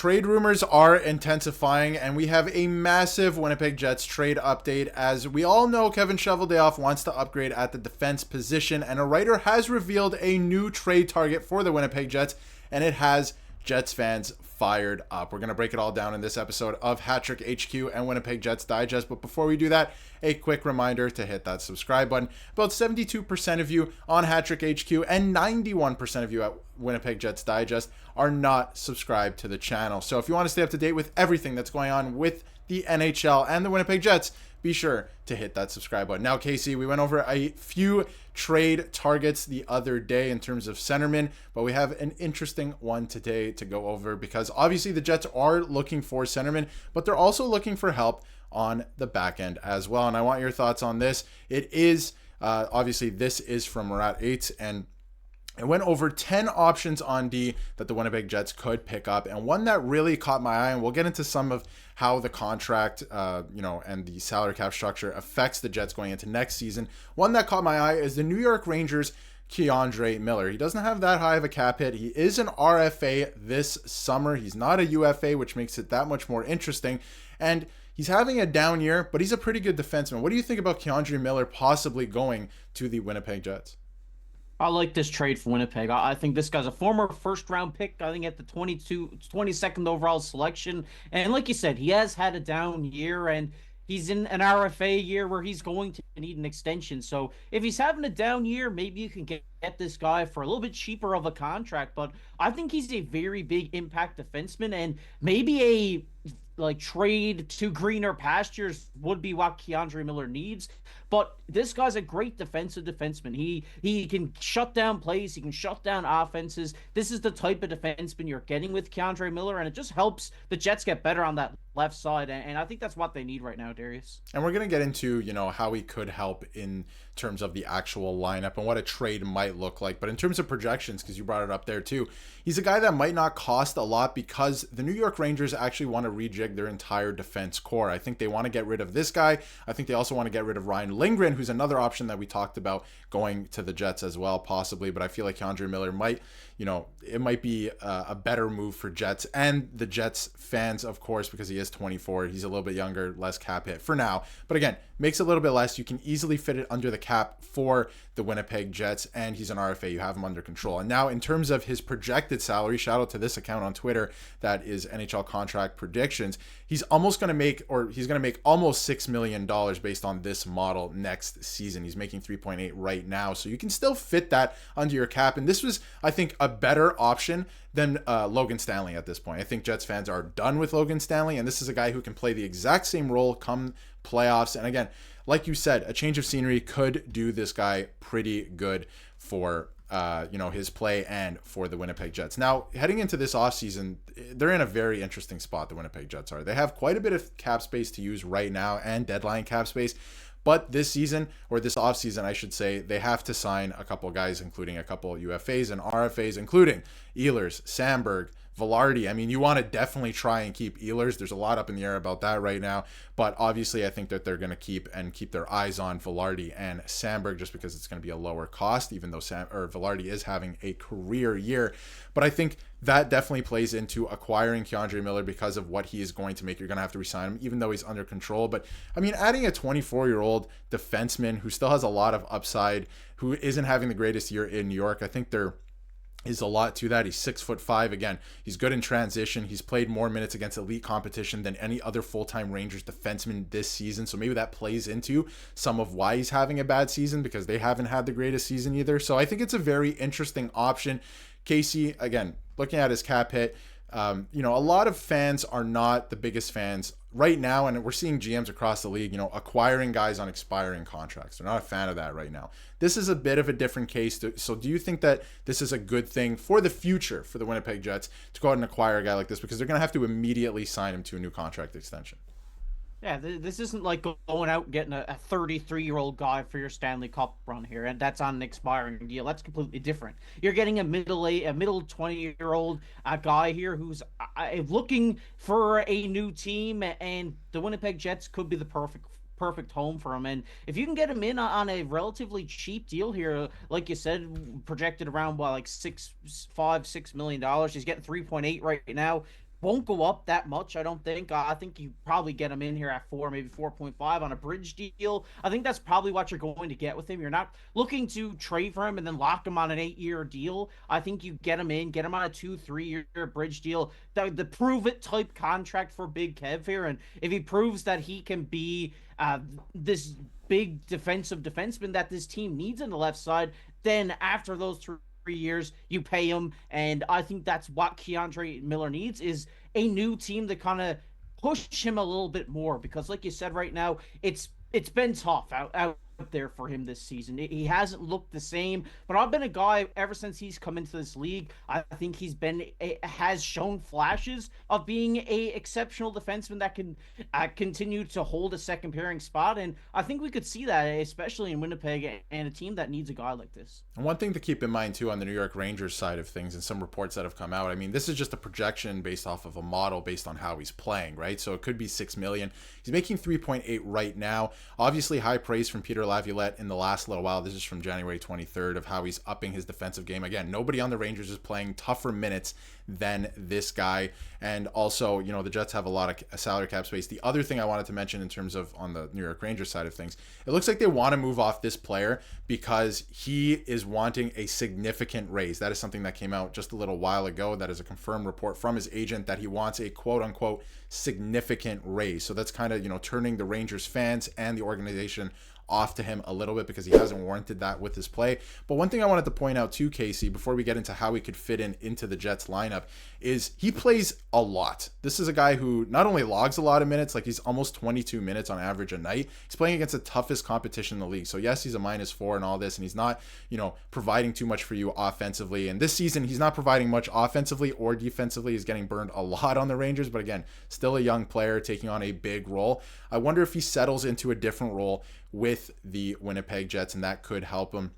Trade rumors are intensifying, and we have a massive Winnipeg Jets trade update. As we all know, Kevin Cheveldayoff wants to upgrade at the defense position, and a writer has revealed a new trade target for the Winnipeg Jets, and it has Jets fans fired up. We're going to break it all down in this episode of Hattrick HQ and Winnipeg Jets Digest. But before we do that, a quick reminder to hit that subscribe button. About 72% of you on Hattrick HQ and 91% of you at Winnipeg Jets Digest are not subscribed to the channel. So if you want to stay up to date with everything that's going on with the NHL and the Winnipeg Jets, be sure to hit that subscribe button. Now, KC, we went over a few trade targets the other day in terms of centermen, but we have an interesting one today to go over because obviously the Jets are looking for centermen, but they're also looking for help on the back end as well. And I want your thoughts on this. It is, obviously, this is from Murat 8, and it went over 10 options on D that the Winnipeg Jets could pick up. And one that really caught my eye, and we'll get into some of how the contract, and the salary cap structure affects the Jets going into next season. One that caught my eye is the New York Rangers' Keandre Miller. He doesn't have that high of a cap hit. He is an RFA this summer. He's not a UFA, which makes it that much more interesting. And he's having a down year, but he's a pretty good defenseman. What do you think about Keandre Miller possibly going to the Winnipeg Jets? I like this trade for Winnipeg. I think this guy's a former first-round pick, I think at the 22nd overall selection. And like you said, he has had a down year, and he's in an RFA year where he's going to need an extension. So if he's having a down year, maybe you can get this guy for a little bit cheaper of a contract. But I think he's a very big impact defenseman, and maybe a trade to greener pastures would be what Keandre Miller needs. But this guy's a great defensive defenseman. He can shut down plays. He can shut down offenses. This is the type of defenseman you're getting with Keandre Miller, and it just helps the Jets get better on that left side. And I think that's what they need right now, Darius. And we're going to get into, how he could help in terms of the actual lineup and what a trade might look like. But in terms of projections, because you brought it up there too, he's a guy that might not cost a lot because the New York Rangers actually want to rejig their entire defense core. I think they want to get rid of this guy. I think they also want to get rid of Ryan Lindgren, who's another option that we talked about going to the Jets as well, possibly. But I feel like Keandre Miller might, it might be a better move for Jets and the Jets fans, of course, because he is 24. He's a little bit younger, less cap hit for now. But again, makes a little bit less. You can easily fit it under the cap for the Winnipeg Jets, and he's an RFA. You have him under control. And now in terms of his projected salary, shout out to this account on Twitter that is NHL Contract Predictions. He's going to make almost $6 million based on this model next season. He's making 3.8 right now. So you can still fit that under your cap. And this was, I think, a better option than Logan Stanley at this point. I think Jets fans are done with Logan Stanley, and this is a guy who can play the exact same role come playoffs. And again, like you said, a change of scenery could do this guy pretty good for his play and for the Winnipeg Jets. Now, heading into this offseason, they're in a very interesting spot, the Winnipeg Jets are. They have quite a bit of cap space to use right now and deadline cap space. But this season, or this offseason, I should say, they have to sign a couple guys, including a couple UFAs and RFAs, including Ehlers, Sandberg, Velarde. I mean, you want to definitely try and keep Ehlers. There's a lot up in the air about that right now. But obviously, I think that they're going to keep their eyes on Velarde and Sandberg just because it's going to be a lower cost, even though Velarde is having a career year. But I think that definitely plays into acquiring Keandre Miller because of what he is going to make. You're going to have to resign him, even though he's under control. But, I mean, adding a 24-year-old defenseman who still has a lot of upside, who isn't having the greatest year in New York, I think there is a lot to that. He's 6'5". Again, he's good in transition. He's played more minutes against elite competition than any other full-time Rangers defenseman this season. So maybe that plays into some of why he's having a bad season, because they haven't had the greatest season either. So I think it's a very interesting option. KC, again, looking at his cap hit, a lot of fans are not the biggest fans right now, and we're seeing GMs across the league, acquiring guys on expiring contracts. They're not a fan of that right now. This is a bit of a different case. So do you think that this is a good thing for the future for the Winnipeg Jets to go out and acquire a guy like this, because they're going to have to immediately sign him to a new contract extension? Yeah, this isn't like going out and getting a 33-year-old guy for your Stanley Cup run here, and that's on an expiring deal. That's completely different. You're getting a middle 20-year-old guy here who's looking for a new team, and the Winnipeg Jets could be the perfect home for him. And if you can get him in on a relatively cheap deal here, like you said, projected around $6 million. He's getting 3.8 right now. won't go up that much, I don't think. I think you probably get him in here at 4, maybe 4.5 on a bridge deal. I think that's probably what you're going to get with him. You're not looking to trade for him and then lock him on an 8-year deal. I think you get him in, get him on a 2-3 year bridge deal, the prove it type contract for Big Kev here. And if he proves that he can be this big defensive defenseman that this team needs on the left side, then after those 3 years, you pay him. And I think that's what Keandre Miller needs, is a new team to kind of push him a little bit more. Because like you said, right now, it's been tough out there for him this season. He hasn't looked the same, but I've been a guy ever since he's come into this league. I think has shown flashes of being a exceptional defenseman that can continue to hold a second pairing spot, and I think we could see that, especially in Winnipeg and a team that needs a guy like this. And one thing to keep in mind too on the New York Rangers side of things, and some reports that have come out, I mean, this is just a projection based off of a model based on how he's playing, right? So it could be $6 million. He's making 3.8 right now. Obviously, high praise from Peter Laviolette in the last little while. This is from January 23rd, of how he's upping his defensive game. Again, nobody on the Rangers is playing tougher minutes than this guy. And also, you know, the Jets have a lot of salary cap space. The other thing I wanted to mention in terms of on the New York Rangers side of things, it looks like they want to move off this player because he is wanting a significant raise. That is something that came out just a little while ago. That is a confirmed report from his agent that he wants a quote unquote significant raise. So that's kind of, you know, turning the Rangers fans and the organization off to him a little bit because he hasn't warranted that with his play. But one thing I wanted to point out too, Casey, before we get into how he could fit into the Jets lineup, is he plays a lot. This is a guy who not only logs a lot of minutes, like he's almost 22 minutes on average a night. He's playing against the toughest competition in the league. So yes, he's a -4 and all this, and he's not, you know, providing too much for you offensively. And this season, he's not providing much offensively or defensively. He's getting burned a lot on the Rangers, but again, still a young player taking on a big role. I wonder if he settles into a different role with the Winnipeg Jets, and that could help him.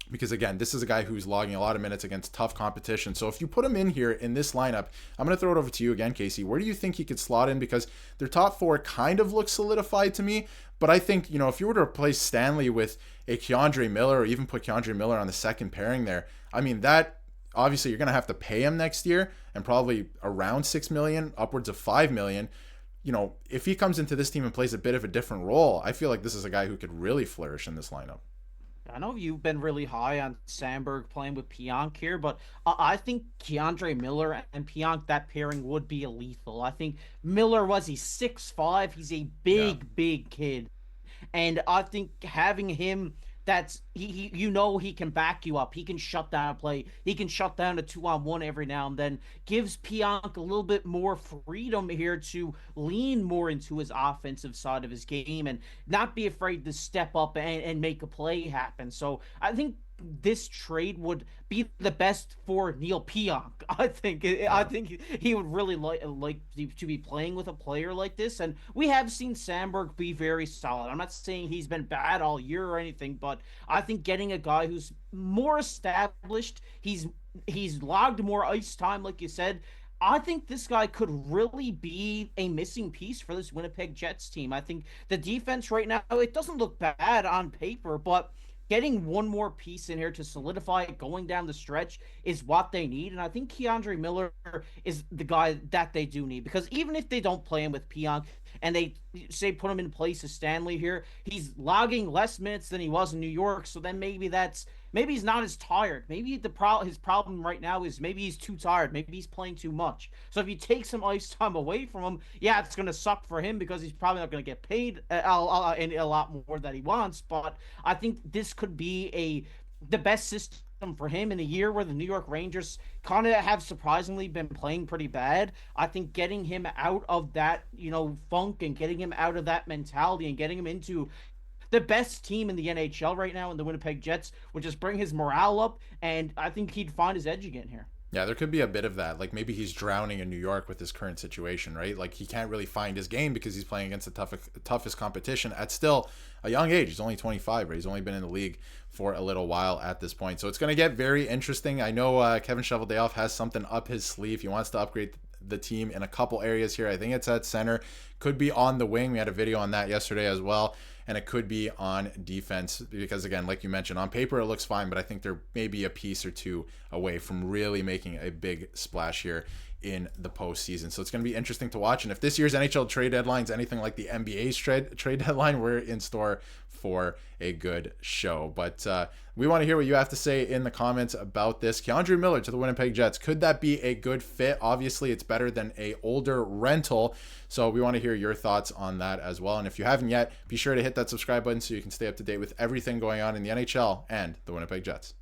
Because again, this is a guy who's logging a lot of minutes against tough competition. So if you put him in here in this lineup, I'm going to throw it over to you again, Casey. Where do you think he could slot in? Because their top four kind of looks solidified to me. But I think, you know, if you were to replace Stanley with a Keandre Miller, or even put Keandre Miller on the second pairing there, I mean, that obviously you're going to have to pay him next year, and probably around $6 million, upwards of $5 million. You know, if he comes into this team and plays a bit of a different role, I feel like this is a guy who could really flourish in this lineup. I know you've been really high on Sandberg playing with Pionk here, but I think Keandre Miller and Pionk, that pairing would be lethal. I think Miller, he's 6'5", he's a big kid. And I think having him, that's he you know, he can back you up. He can shut down a play. He can shut down a 2-on-1 every now and then. Gives Pionk a little bit more freedom here to lean more into his offensive side of his game and not be afraid to step up and make a play happen. So I think this trade would be the best for Neil Pionk. I think he would really like to be playing with a player like this. And we have seen Sandberg be very solid. I'm not saying he's been bad all year or anything, but I think getting a guy who's more established, he's logged more ice time, like you said. I think this guy could really be a missing piece for this Winnipeg Jets team. I think the defense right now, it doesn't look bad on paper, but getting one more piece in here to solidify it going down the stretch is what they need. And I think Keandre Miller is the guy that they do need, because even if they don't play him with Pionk and they say put him in place of Stanley here, he's logging less minutes than he was in New York. So then maybe he's not as tired. Maybe his problem right now is maybe he's too tired. Maybe he's playing too much. So if you take some ice time away from him, yeah, it's going to suck for him because he's probably not going to get paid a lot more that he wants. But I think this could be the best system for him in a year where the New York Rangers kind of have surprisingly been playing pretty bad. I think getting him out of that, you know, funk, and getting him out of that mentality and getting him into the best team in the NHL right now in the Winnipeg Jets would just bring his morale up, and I think he'd find his edge again here. Yeah, there could be a bit of that. Like maybe he's drowning in New York with his current situation, right? Like he can't really find his game because he's playing against the toughest competition at still a young age. He's only 25, right? He's only been in the league for a little while at this point. So it's going to get very interesting. I know Kevin Cheveldayoff has something up his sleeve. He wants to upgrade the team in a couple areas here. I think it's at center, could be on the wing. We had a video on that yesterday as well. And it could be on defense because, again, like you mentioned, on paper it looks fine, but I think there may be a piece or two away from really making a big splash here in the postseason. So it's going to be interesting to watch. And if this year's NHL trade deadline is anything like the NBA's trade deadline, we're in store for a good show. But we want to hear what you have to say in the comments about this. Keandre Miller to the Winnipeg Jets. Could that be a good fit? Obviously, it's better than a older rental. So we want to hear your thoughts on that as well. And if you haven't yet, be sure to hit that subscribe button so you can stay up to date with everything going on in the NHL and the Winnipeg Jets.